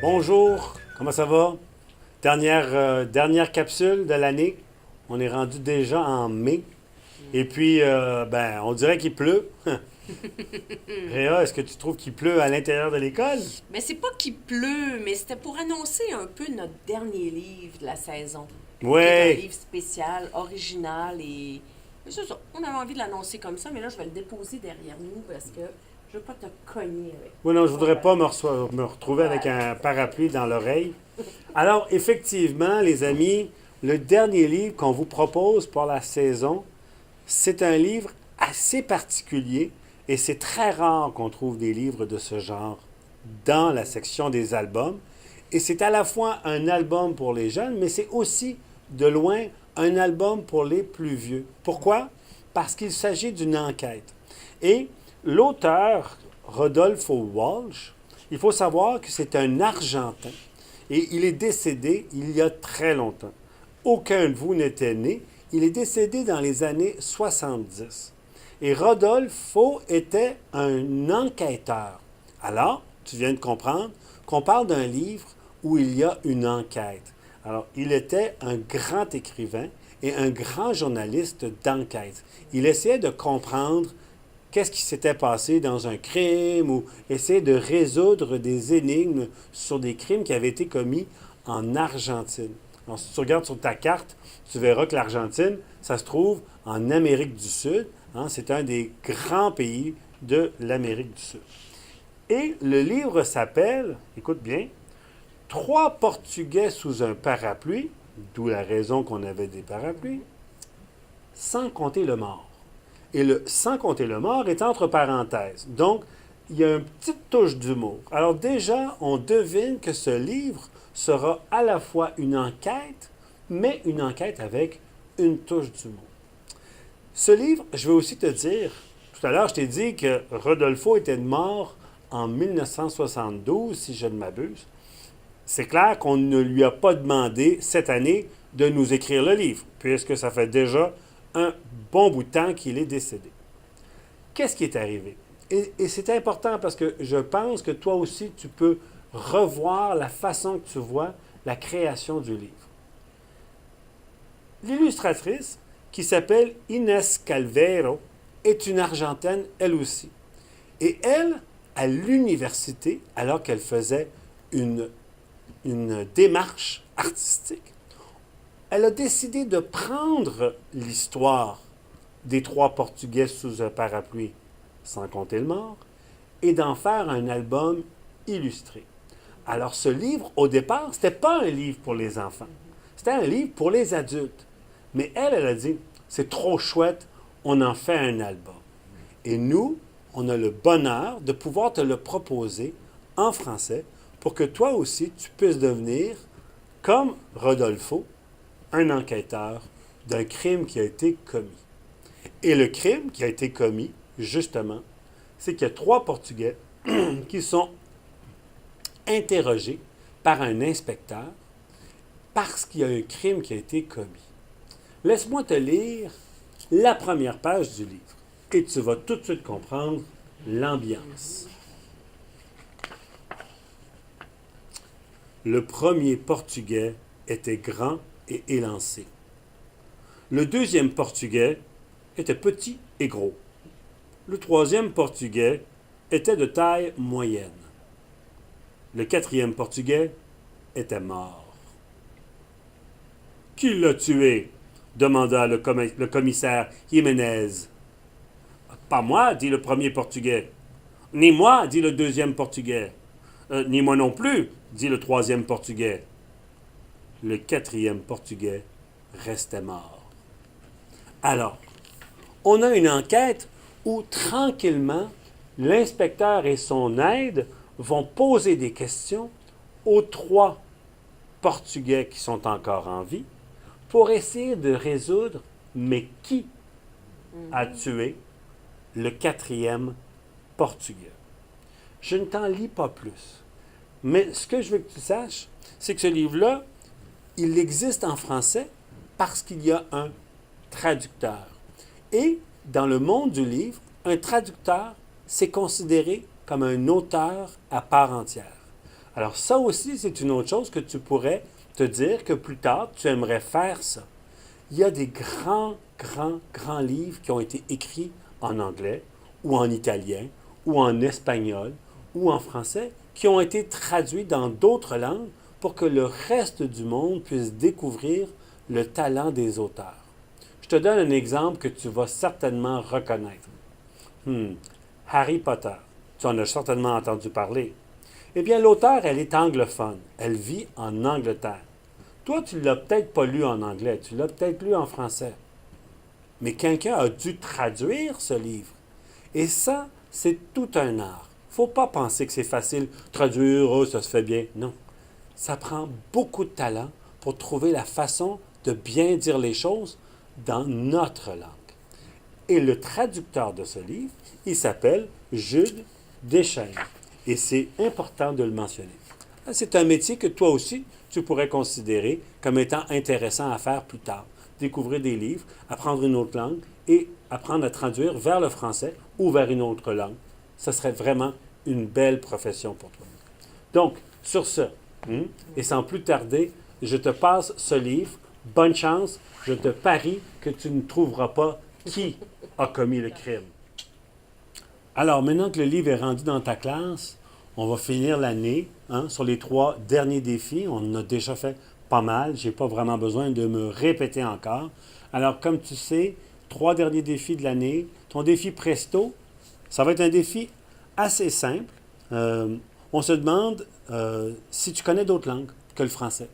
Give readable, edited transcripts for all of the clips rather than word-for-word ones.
Bonjour, comment ça va? Dernière capsule de l'année. On est rendu déjà en mai. Et puis, on dirait qu'il pleut. Réa, est-ce que tu trouves qu'il pleut à l'intérieur de l'école? Mais c'est pas qu'il pleut, mais c'était pour annoncer un peu notre dernier livre de la saison, qui est un Ouais. livre spécial, original et... Mais c'est ça, on avait envie de l'annoncer comme ça, mais là, je vais le déposer derrière nous parce que je veux pas te cogner avec. Oui, non, je Bon, voudrais ben, pas me retrouver avec ouais. un parapluie dans l'oreille. Alors, effectivement, les amis, le dernier livre qu'on vous propose pour la saison, c'est un livre assez particulier et c'est très rare qu'on trouve des livres de ce genre dans la section des albums. Et c'est à la fois un album pour les jeunes, mais c'est aussi de loin un album pour les plus vieux. Pourquoi? Parce qu'il s'agit d'une enquête. Et l'auteur, Rodolfo Walsh, il faut savoir que c'est un Argentin et il est décédé il y a très longtemps. Aucun de vous n'était né. Il est décédé dans les années 70. Et Rodolfo était un enquêteur. Alors, tu viens de comprendre qu'on parle d'un livre où il y a une enquête. Alors, il était un grand écrivain et un grand journaliste d'enquête. Il essayait de comprendre qu'est-ce qui s'était passé dans un crime ou essayer de résoudre des énigmes sur des crimes qui avaient été commis en Argentine. Alors, si tu regardes sur ta carte, tu verras que l'Argentine, ça se trouve en Amérique du Sud. Hein, c'est un des grands pays de l'Amérique du Sud. Et le livre s'appelle, écoute bien, Trois Portugais sous un parapluie, d'où la raison qu'on avait des parapluies, sans compter le mort. Et le sans compter le mort est entre parenthèses. Donc, il y a une petite touche d'humour. Alors déjà, on devine que ce livre sera à la fois une enquête, mais une enquête avec une touche d'humour. Ce livre, je vais aussi te dire, tout à l'heure, je t'ai dit que Rodolfo était mort en 1972, si je ne m'abuse. C'est clair qu'on ne lui a pas demandé cette année de nous écrire le livre, puisque ça fait déjà un bon bout de temps qu'il est décédé. Qu'est-ce qui est arrivé? Et c'est important parce que je pense que toi aussi, tu peux revoir la façon que tu vois la création du livre. L'illustratrice, qui s'appelle Inès Calvero, est une Argentine, elle aussi. Et elle, à l'université, alors qu'elle faisait une, une démarche artistique, elle a décidé de prendre l'histoire des trois Portugais sous un parapluie, sans compter le mort, et d'en faire un album illustré. Alors ce livre, au départ, ce n'était pas un livre pour les enfants. C'était un livre pour les adultes. Mais elle a dit, c'est trop chouette, on en fait un album. Et nous, on a le bonheur de pouvoir te le proposer en français pour que toi aussi, tu puisses devenir, comme Rodolfo, un enquêteur d'un crime qui a été commis. Et le crime qui a été commis, justement, c'est qu'il y a trois Portugais qui sont interrogés par un inspecteur parce qu'il y a un crime qui a été commis. Laisse-moi te lire la première page du livre et tu vas tout de suite comprendre l'ambiance. Le premier Portugais était grand et élancé. Le deuxième Portugais était petit et gros. Le troisième Portugais était de taille moyenne. Le quatrième Portugais était mort. Qui l'a tué? Demanda le commissaire Jiménez. Pas moi, dit le premier Portugais. Ni moi, dit le deuxième Portugais. Ni moi non plus, dit le troisième Portugais. Le quatrième Portugais restait mort. Alors, on a une enquête où tranquillement, l'inspecteur et son aide vont poser des questions aux trois Portugais qui sont encore en vie pour essayer de résoudre, mais qui a tué le quatrième Portugais. Je ne t'en lis pas plus. Mais ce que je veux que tu saches, c'est que ce livre-là, il existe en français parce qu'il y a un traducteur. Et dans le monde du livre, un traducteur, c'est considéré comme un auteur à part entière. Alors ça aussi, c'est une autre chose que tu pourrais te dire que plus tard, tu aimerais faire ça. Il y a des grands livres qui ont été écrits en anglais, ou en italien, ou en espagnol, ou en français, qui ont été traduits dans d'autres langues pour que le reste du monde puisse découvrir le talent des auteurs. Je te donne un exemple que tu vas certainement reconnaître. Harry Potter. Tu en as certainement entendu parler. Eh bien, l'auteur, elle est anglophone. Elle vit en Angleterre. Toi, tu ne l'as peut-être pas lu en anglais, tu l'as peut-être lu en français. Mais quelqu'un a dû traduire ce livre. Et ça, c'est tout un art. Il ne faut pas penser que c'est facile. Traduire, oh, ça se fait bien. Non. Ça prend beaucoup de talent pour trouver la façon de bien dire les choses dans notre langue. Et le traducteur de ce livre, il s'appelle Jude Deschênes. Et c'est important de le mentionner. C'est un métier que toi aussi, tu pourrais considérer comme étant intéressant à faire plus tard. Découvrir des livres, apprendre une autre langue et apprendre à traduire vers le français ou vers une autre langue. Ce serait vraiment une belle profession pour toi. Donc, sur ce, et sans plus tarder, je te passe ce livre. Bonne chance. Je te parie que tu ne trouveras pas qui a commis le crime. Alors, maintenant que le livre est rendu dans ta classe, on va finir l'année sur les 3 derniers défis. On en a déjà fait pas mal. Je n'ai pas vraiment besoin de me répéter encore. Alors, comme tu sais, 3 derniers défis de l'année. Ton défi Presto, ça va être un défi assez simple. On se demande si tu connais d'autres langues que le français.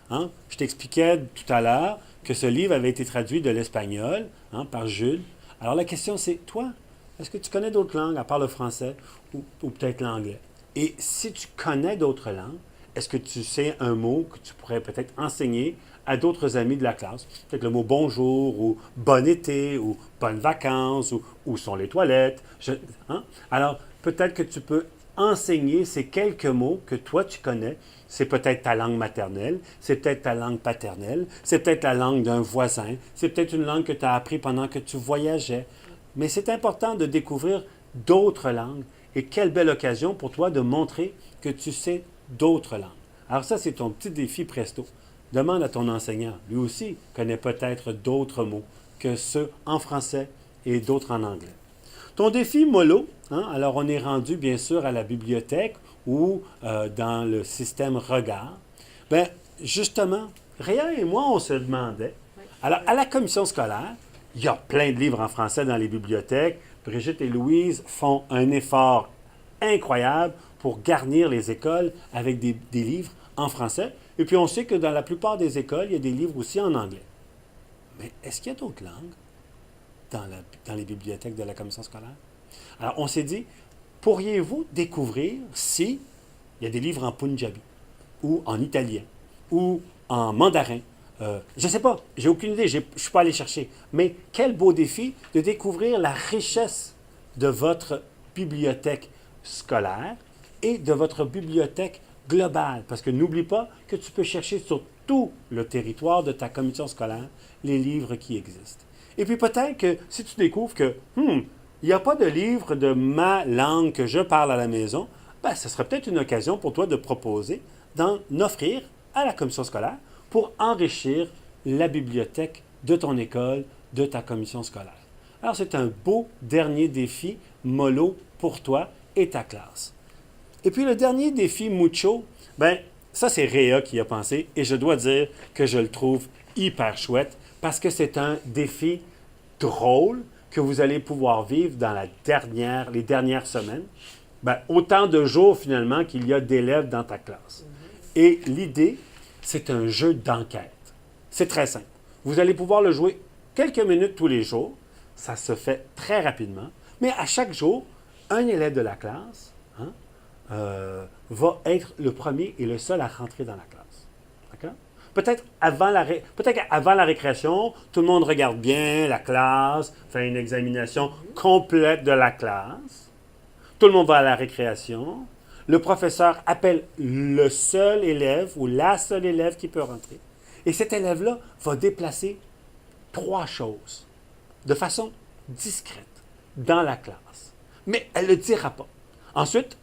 Je t'expliquais tout à l'heure que ce livre avait été traduit de l'espagnol par Jules. Alors, la question, c'est, toi, est-ce que tu connais d'autres langues à part le français ou peut-être l'anglais? Et si tu connais d'autres langues, est-ce que tu sais un mot que tu pourrais peut-être enseigner à d'autres amis de la classe? Peut-être le mot bonjour ou bon été ou bonnes vacances ou où sont les toilettes. Alors, peut-être que tu peux enseigner ces quelques mots que toi tu connais. C'est peut-être ta langue maternelle, c'est peut-être ta langue paternelle, c'est peut-être la langue d'un voisin, c'est peut-être une langue que tu as appris pendant que tu voyageais. Mais c'est important de découvrir d'autres langues et quelle belle occasion pour toi de montrer que tu sais d'autres langues. Alors ça, c'est ton petit défi Presto. Demande à ton enseignant, lui aussi connaît peut-être d'autres mots que ceux en français et d'autres en anglais. Ton défi Molo, alors on est rendu bien sûr à la bibliothèque ou dans le système Regard. Bien, justement, Réa et moi, on se demandait, alors à la commission scolaire, il y a plein de livres en français dans les bibliothèques. Brigitte et Louise font un effort incroyable pour garnir les écoles avec des livres en français. Et puis on sait que dans la plupart des écoles, il y a des livres aussi en anglais. Mais est-ce qu'il y a d'autres langues dans les bibliothèques de la commission scolaire? Alors on s'est dit, pourriez-vous découvrir si il y a des livres en punjabi ou en italien ou en mandarin? Je ne sais pas, j'ai aucune idée, je ne suis pas allé chercher. Mais quel beau défi de découvrir la richesse de votre bibliothèque scolaire et de votre bibliothèque globale. Parce que n'oublie pas que tu peux chercher sur tout le territoire de ta commission scolaire les livres qui existent. Et puis peut-être que si tu découvres que il n'y a pas de livre de ma langue que je parle à la maison, ben, ce serait peut-être une occasion pour toi de proposer d'en offrir à la commission scolaire pour enrichir la bibliothèque de ton école, de ta commission scolaire. Alors, c'est un beau dernier défi mollo pour toi et ta classe. Et puis, le dernier défi Mucho, ben, ça, c'est Réa qui a pensé et je dois dire que je le trouve hyper chouette parce que c'est un défi drôle que vous allez pouvoir vivre dans les dernières semaines. Ben, autant de jours, finalement, qu'il y a d'élèves dans ta classe. Et l'idée, c'est un jeu d'enquête. C'est très simple. Vous allez pouvoir le jouer quelques minutes tous les jours. Ça se fait très rapidement. Mais à chaque jour, un élève de la classe va être le premier et le seul à rentrer dans la classe. D'accord? Peut-être qu'avant la récréation, tout le monde regarde bien la classe, fait une examination complète de la classe. Tout le monde va à la récréation. Le professeur appelle le seul élève ou la seule élève qui peut rentrer. Et cet élève-là va déplacer 3 choses de façon discrète dans la classe. Mais elle ne le dira pas. Ensuite,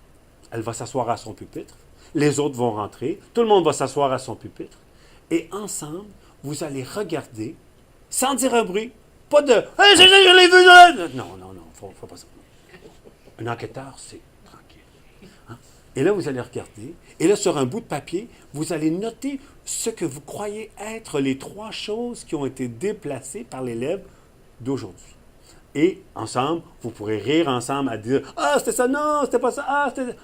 elle va s'asseoir à son pupitre. les autres vont rentrer, tout le monde va s'asseoir à son pupitre, et ensemble, vous allez regarder, sans dire un bruit, pas de « Hey, je l'ai vu! Là! » Non, non, non, faut pas ça. Un enquêteur, c'est tranquille. Hein? Et là, vous allez regarder, et là, sur un bout de papier, vous allez noter ce que vous croyez être les 3 choses qui ont été déplacées par l'élève d'aujourd'hui. Et ensemble, vous pourrez rire ensemble à dire « Ah, c'était ça, non, c'était pas ça, ah, c'était... »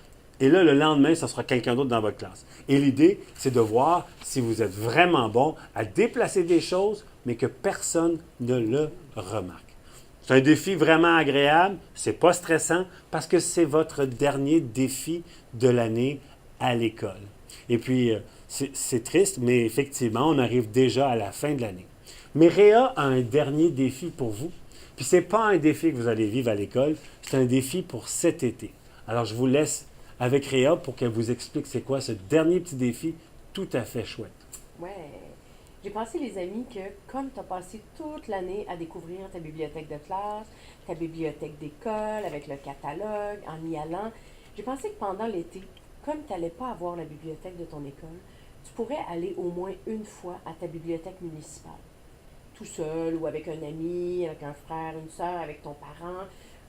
Et là, le lendemain, ça sera quelqu'un d'autre dans votre classe. Et l'idée, c'est de voir si vous êtes vraiment bon à déplacer des choses, mais que personne ne le remarque. C'est un défi vraiment agréable, c'est pas stressant, parce que c'est votre dernier défi de l'année à l'école. Et puis, c'est triste, mais effectivement, on arrive déjà à la fin de l'année. Mais Réa a un dernier défi pour vous. Puis ce n'est pas un défi que vous allez vivre à l'école, c'est un défi pour cet été. Alors, je vous laisse avec Réa pour qu'elle vous explique c'est quoi ce dernier petit défi tout à fait chouette. Ouais. J'ai pensé, les amis, que comme tu as passé toute l'année à découvrir ta bibliothèque de classe, ta bibliothèque d'école, avec le catalogue, en y allant, j'ai pensé que pendant l'été, comme tu n'allais pas avoir la bibliothèque de ton école, tu pourrais aller au moins une fois à ta bibliothèque municipale. Tout seul ou avec un ami, avec un frère, une soeur, avec ton parent.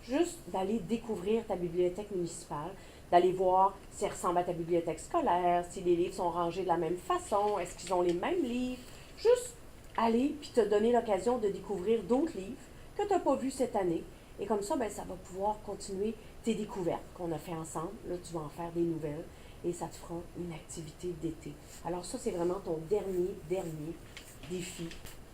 Juste d'aller découvrir ta bibliothèque municipale, d'aller voir si elle ressemble à ta bibliothèque scolaire, si les livres sont rangés de la même façon, est-ce qu'ils ont les mêmes livres. Juste aller puis te donner l'occasion de découvrir d'autres livres que tu n'as pas vus cette année. Et comme ça, ben, ça va pouvoir continuer tes découvertes qu'on a fait ensemble. Là, tu vas en faire des nouvelles et ça te fera une activité d'été. Alors ça, c'est vraiment ton dernier défi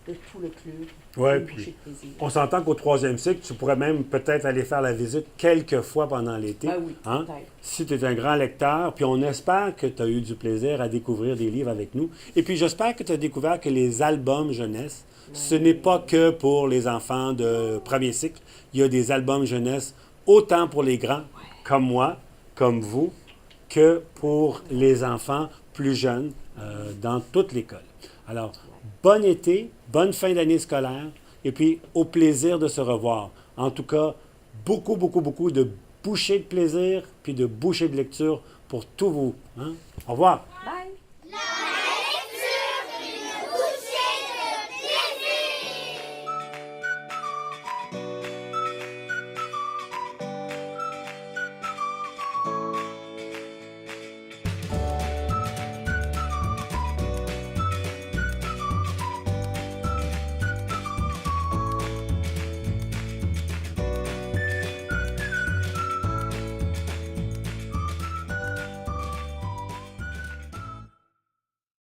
de tout le club. Oui, puis on s'entend qu'au 3e cycle, tu pourrais même peut-être aller faire la visite quelques fois pendant l'été. Ben oui, hein? peut-être. Si tu es un grand lecteur, puis on espère que tu as eu du plaisir à découvrir des livres avec nous. Et puis j'espère que tu as découvert que les albums jeunesse, ce n'est pas que pour les enfants de premier cycle. Il y a des albums jeunesse autant pour les grands, comme moi, comme vous, que pour les enfants plus jeunes dans toute l'école. Alors, bon été, bonne fin d'année scolaire, et puis au plaisir de se revoir. En tout cas, beaucoup de bouchées de plaisir, puis de bouchées de lecture pour tous vous. Hein? Au revoir! Bye!